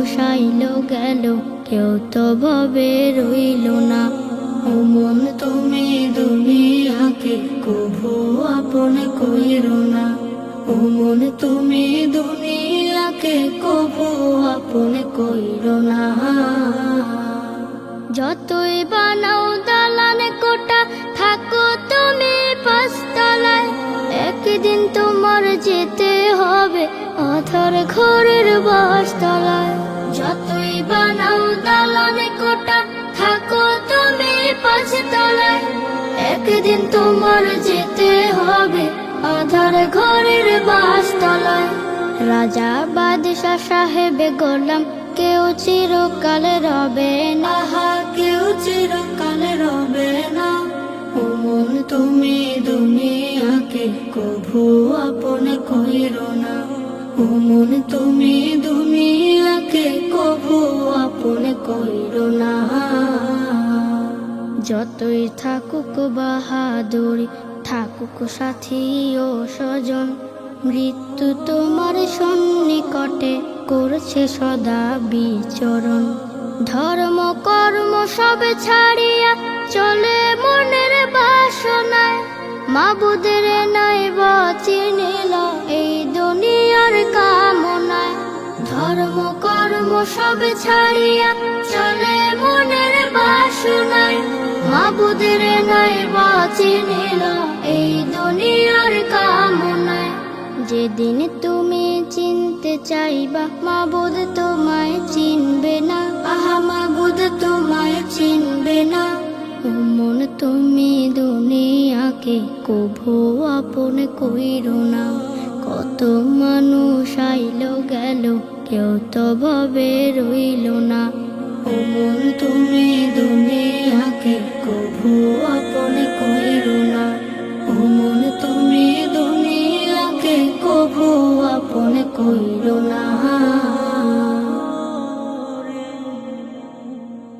মানুষ আইলো গেল, কেউ তো ভবে রইল না। ও মন তুমি দুনিয়াকে কভু আপন কইরো না। ও মন তুমি দুনিয়াকে কভু আপন কইরো না। যতই বানাও দালান কোটা, থাকো তুমি পাঁচতলায়, একদিন তোমার যেতে হবে অথর ঘরের বাসতলায়। যতই বানাও দালান কোটা, থাকো তুমি পাঁচতলায়, একদিন তোমার যেতে হবে অথর ঘরের বাসতলায়। রাজা বাদশাহ সাহেবে গোলাম কেউ চিরকাল রবে না, কেউ চিরকাল রবে না। ও মন তুমি দুনিয়াকে কভু আপন কইরো না। ও মন তুমি দুনিয়াকে কভু আপন কইরো না। যতই থাকুক বাহাদুরি, থাকুক সাথী ও স্বজন, মৃত্যু তোমার সন্নিকটে করছে সদা বিচরণ। ধর্ম কর্ম সব ছাড়িয়া চলে মনের বাসনায়, মাবুদের নাই বা চিনিল এই দুনিয়ার কামনায়। ধর্ম কর্ম সব ছাড়িয়া চলে মনের বাসনায়, মাবুদের নাই বা চিনিল এই দুনিয়ার কামনায়। যেদিন তুমি চিনতে চাইবা মাবুদ তোমায় চিনবে না, আহা মাবুদ তোমায় চিনবে না। ও মন তুমি দুনিয়াকে কভু আপন কইরো না। কত মানুষ আইলো গেল, কেউ তো ভবে রইল না। ও মন তুমি দুনিয়াকে কভু আপন কইরো না। ও মন তুমি দুনিয়াকে কভু আপন কইরো না।